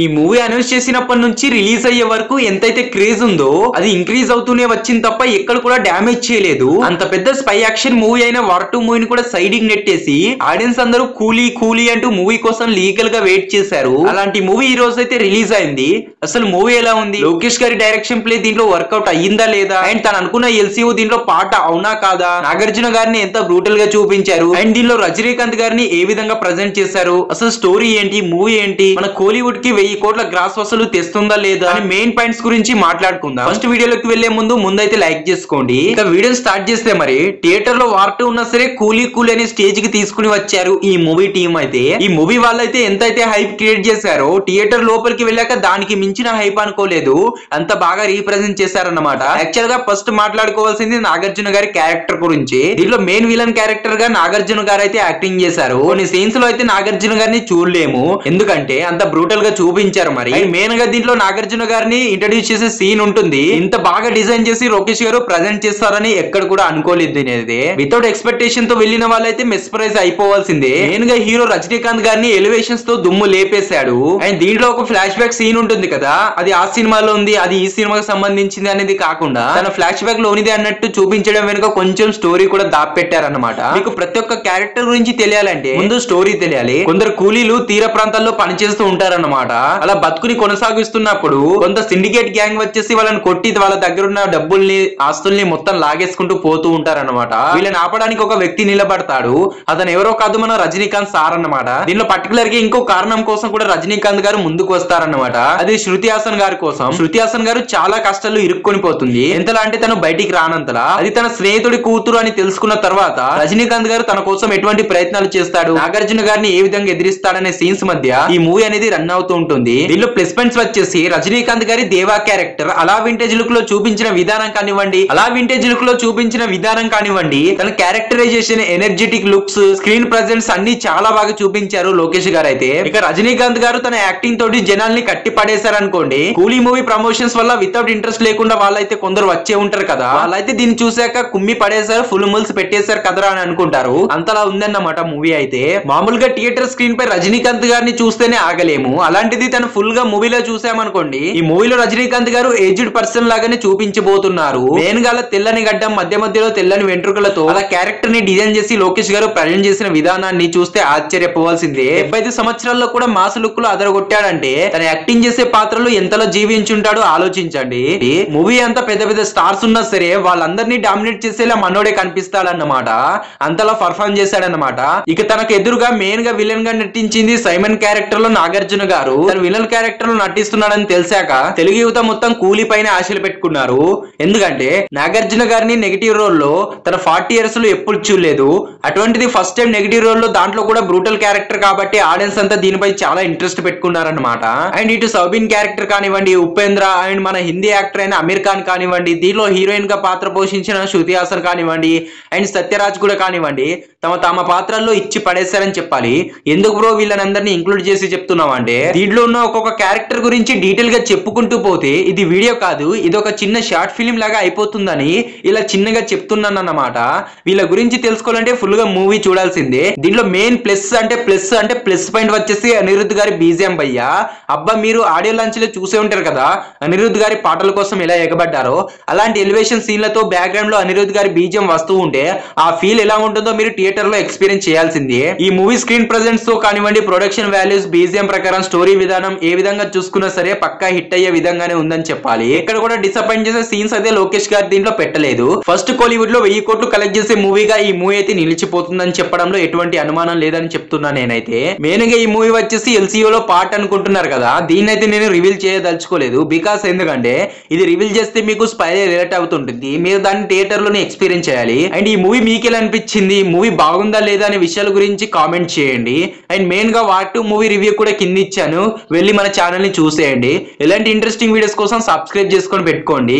ఈ movie announce చేసినప్పటి నుంచి రిలీజ్ అయ్యే వరకు ఎంతైతే క్రేజ్ ఉందో అది ఇంక్రీజ్ అవుతూనే వచ్చింది తప్ప ఎక్కడ కూడా డ్యామేజ్ చేయలేదు. అంత పెద్ద స్పై యాక్షన్ మూవీ అయిన వార్ 2 మూవీని కూడా సైడింగ్ నెట్టేసి ఆడియన్స్ అందరూ కూలీ అంటూ మూవీ కోసం లీగల్ గా వెయిట్ చేశారు. అలాంటి మూవీ ఈ రోజు అయితే రిలీజ్ అయింది. అసలు మూవీ ఎలా ఉంది, లోకేష్ గారి డైరెక్షన్ ప్లే దీంట్లో వర్కౌట్ అయ్యిందా లేదా, అండ్ తను అనుకున్న ఎల్సీఓ దీంట్లో పాట అవునా కాదా, నాగార్జున గారిని ఎంత బ్రూటల్ గా చూపించారు, అండ్ దీనిలో రజనీకాంత్ గారిని ఏ విధంగా ప్రజెంట్ చేశారు, అసలు స్టోరీ ఏంటి, మూవీ ఏంటి, మన కోలీవుడ్ కి 1000 కోట్ల గ్రాస్ వసూలు తెస్తుందా లేదా అని మెయిన్ పాయింట్స్ గురించి మాట్లాడుకుందాం. ఫస్ట్ వీడియోలోకి వెళ్లే ముందు అయితే లైక్ చేసుకోండి. ఇక వీడియో స్టార్ట్ చేస్తే మరి థియేటర్ లో వార్ 2 ఉన్నా సరే కూలీ అనే స్టేజ్ కి తీసుకుని వచ్చారు ఈ మూవీ టీం అయితే. ఈ మూవీ వాళ్ళైతే ఎంతైతే హైప్ క్రియేట్ చేశారో థియేటర్ లోపలికి వెళ్ళాక దానికి మించిన హైప్ అనుకోలేదు, అంత బాగా రీప్రజెంట్ చేశారన్నమాట. యాక్చువల్ గా ఫస్ట్ మాట్లాడుకోవాల్సింది నాగార్జున గారి క్యారెక్టర్ గురించి. దీంట్లో మెయిన్ విలన్ క్యారెక్టర్ గా నాగార్జున గారు అయితే యాక్టింగ్ చేశారు. కొన్ని సీన్స్ లో అయితే నాగార్జున గారిని చూడలేము, ఎందుకంటే అంత బ్రూటల్ గా చూపించారు. మరి మెయిన్ గా దీంట్లో నాగార్జున గారిని ఇంట్రడ్యూస్ చేసే సీన్ ఉంటుంది. ఇంత బాగా డిజైన్ చేసి లోకేష్ గారు ప్రజెంట్ చేస్తారని ఎక్కడ కూడా అనుకోలేదు. అనేది వితౌట్ ఎక్స్పెక్టేషన్ తో వెళ్ళిన వాళ్ళైతే మెస్పరైజ్ అయిపోవాల్సిందే. మెయిన్ గా హీరో రజనీకాంత్ గారిని ఎలివేషన్స్ తో దుమ్ము లేపేశాడు. అండ్ దీంట్లో ఒక ఫ్లాష్ బ్యాక్ సీన్ ఉంటుంది కదా, అది ఆ సినిమాలో ఉంది, అది ఈ సినిమాకి సంబంధించింది అనేది కాకుండా తన ఫ్లాష్ బ్యాక్ లోనిది అన్నట్టు చూపించడం వెనుక కొంచెం స్టోరీ కూడా దాపెట్టారన్నమాట. మీకు ప్రతి ఒక్క క్యారెక్టర్ గురించి తెలియాలంటే ముందు స్టోరీ తెలియాలి. కొందరు కూలీలు తీర ప్రాంతాల్లో పనిచేస్తూ ఉంటారన్నమాట. అలా బతుకుని కొనసాగిస్తున్నప్పుడు కొంత సిండికేట్ గ్యాంగ్ వచ్చేసి వాళ్ళని కొట్టి వాళ్ళ దగ్గర ఉన్న డబ్బుల్ని ఆస్తుల్ని మొత్తం లాగేసుకుంటూ పోతూ ఉంటారన్నమాట. వీళ్ళని ఆపడానికి ఒక వ్యక్తి నిలబడతాడు. అతను ఎవరో కాదు, మన రజనీకాంత్ సార్ అన్నమాట. దీనిలో పర్టికులర్ గా ఇంకో కారణం కోసం కూడా రజనీకాంత్ గారు ముందుకు వస్తారన్నమాట. అది శృతి హాసన్ గారి కోసం. శృతి హాసన్ గారు చాలా కష్టాలు ఇరుక్కొని పోతుంది. ఎంతలా అంటే తను బయటికి రానంతలా. అది తన స్నేహితుడి కూతురు అని తెలుసుకున్న తర్వాత రజనీకాంత్ గారు తన కోసం ఎటువంటి ప్రయత్నాలు చేస్తాడు, నాగార్జున గారిని ఏ విధంగా ఎదిరిస్తాడనే సీన్స్ మధ్య ఈ మూవీ అనేది రన్ అవుతూ ఉంటుంది. దీనిలో ప్లస్ పాయింట్స్ వచ్చేసి రజనీకాంత్ గారి దేవా క్యారెక్టర్ అలా వింటేజ్ లుక్ లో చూపించిన విధానం కానివ్వండి, తన characterisation, energetic looks, screen presence అన్ని చాలా బాగా చూపించారు లోకేష్ గారు అయితే. ఇక రజనీకాంత్ గారు తన యాక్టింగ్ తోటి జనాల్ని కట్టి పడేశారు అనుకోండి. కూలీ మూవీ ప్రమోషన్స్ వల్ల వితౌట్ ఇంట్రెస్ట్ లేకుండా వాళ్ళైతే కొందరు వచ్చే ఉంటారు కదా, వాళ్ళైతే దీన్ని చూసాక కుమ్మి పడేశారు, ఫుల్ ముల్స్ పెట్టేశారు కదరా అని అనుకుంటారు. అంతలా ఉందన్నమాట మూవీ అయితే. మామూలుగా థియేటర్ స్క్రీన్ పై రజనీకాంత్ గారిని చూస్తేనే ఆగలేము, అలాంటిది తను ఫుల్ గా మూవీలో చూసామనుకోండి. ఈ మూవీలో రజనీకాంత్ గారు ఏజ్డ్ పర్సన్ లాగానే చూపించబోతున్నారు. మెయిన్ గా తెల్లని గడ్డం, మధ్యలో తెల్లని వెంట్రుకలతో అలా క్యారెక్టర్ ని డిజైన్ చేసి లోకేష్ గారు ప్రజెంట్ చేసిన విధానాన్ని చూస్తే ఆశ్చర్యపోవాల్సిందే. 75 సంవత్సరాల్లో కూడా మాస్ లుక్ లో అదరగొట్టాడంటే తన యాక్టింగ్ చేసే పాత్రలు ఎంతలో జీవించుంటాడో ఆలోచించండి. మూవీ అంతా పెద్ద స్టార్స్ ఉన్నా సరే వాళ్ళందరినీ డామినేట్ చేసేలా మనోడే కనిపిస్తాడన్నమాట. అంతలా పర్ఫార్మ్ చేశాడన్నమాట. ఇక తనకు ఎదురుగా మెయిన్ గా విలన్ గా నటించింది సైమన్ క్యారెక్టర్ లో నాగార్జున గారు. తన విలన్ క్యారెక్టర్ లో నటిస్తున్నాడని తెలిసాక తెలుగు యువత మొత్తం కూలీ పైన ఆశలు పెట్టుకున్నారు. ఎందుకంటే నాగార్జున గారిని నెగిటివ్ రోల్ లో తన 40 years లో ఎప్పుడు చూడలేదు. అటువంటిది ఫస్ట్ టైం నెగిటివ్ రోల్ లో, దాంట్లో కూడా బ్రూటల్ క్యారెక్టర్ కాబట్టి ఆడియన్స్ అంతా దీనిపై చాలా ఇంట్రెస్ట్ పెట్టుకున్నారన్నమాట. అండ్ ఇటు సౌబిన్ క్యారెక్టర్ కానివ్వండి, ఉపేంద్ర, అండ్ మన హిందీ యాక్టర్ అయిన అమీర్ ఖాన్ కానివ్వండి, దీనిలో హీరోయిన్ గా పాత్ర పోషించిన శృతి హాసన్ కానివ్వండి, అండ్ సత్యరాజ్ కూడా కానివ్వండి, తమ పాత్రల్లో ఇచ్చి పడేశారని చెప్పాలి. ఎందుకు బ్రో వీళ్ళనందరినీ ఇంక్లూడ్ చేసి చెప్తున్నాం అంటే, దీంట్లో ఉన్న ఒక్కొక్క క్యారెక్టర్ గురించి డీటెయిల్ గా చెప్పుకుంటూ పోతే ఇది వీడియో కాదు, ఇది ఒక చిన్న షార్ట్ ఫిలిం లాగా అయిపోతుందని ఇలా చిన్నగా చెప్తున్నాను అన్నమాట. వీళ్ళ గురించి తెలుసుకోవాలంటే ఫుల్ గా మూవీ చూడాల్సిందే. దీంట్లో మెయిన్ ప్లస్ పాయింట్ వచ్చేసి అనిరుద్ధ్ గారి బీజిఎం భయ్య. అబ్బా, మీరు ఆడియో లాంచ్ లో చూసే ఉంటారు కదా అనిరుద్ధ్ గారి పాటల కోసం ఎలా ఎగబడ్డారో, అలాంటి ఎలివేషన్ సీన్లతో బ్యాక్గ్రౌండ్ లో అనిరుద్ధ్ గారి బీజిఎం వస్తూ ఉంటే ఆ ఫీల్ ఎలా ఉంటుందో మీరు థియేటర్ లో ఎక్స్పీరియన్స్ చేయాల్సిందే. ఈ మూవీ స్క్రీన్ ప్రెజెన్స్ తో కానివ్వండి, ప్రొడక్షన్ వాల్యూస్, బీజిఎం ప్రకారం స్టోరీ విధానం ఏ విధంగా చూసుకున్నా సరే పక్కా హిట్ అయ్యే విధంగానే ఉందని చెప్పాలి. ఇక్కడ కూడా డిసప్పాయింట్ చేసే సీన్స్ అయితే లోకేష్ గారు దీంట్లో పెట్టలేదు. ఫస్ట్ కోలీవుడ్ లో 1000 కోట్లు కలెక్ట్ చేసే మూవీగా ఈ మూవీ అయితే నిలిచిపోతుందని చెప్పడంలో ఎటువంటి అనుమానం లేదని చెప్తున్నా నేనైతే. మెయిన్ గా ఈ మూవీ వచ్చేసి ఎల్సీఓ లో పార్ట్ అనుకుంటున్నారు కదా, దీన్ని అయితే నేను రివీల్ చేయదలుచుకోలేదు. బికాస్ ఎందుకంటే ఇది రివీల్ చేస్తే మీకు స్పైలర్ రిలేట్ అవుతుంటుంది, మీరు దాన్ని థియేటర్ లోనే ఎక్స్పీరియన్స్ చేయాలి. అండ్ ఈ మూవీ మీకు ఎలా అనిపించింది, మూవీ బాగుందా లేదా అనే విషయాల గురించి కామెంట్ చేయండి. అండ్ మెయిన్ గా వార్ 2 మూవీ రివ్యూ కూడా కింద ఇచ్చాను, వెళ్ళి మన ఛానల్ ని చూసేయండి. ఇలాంటి ఇంట్రెస్టింగ్ వీడియోస్ కోసం సబ్స్క్రైబ్ చేసుకొని పెట్టుకోండి.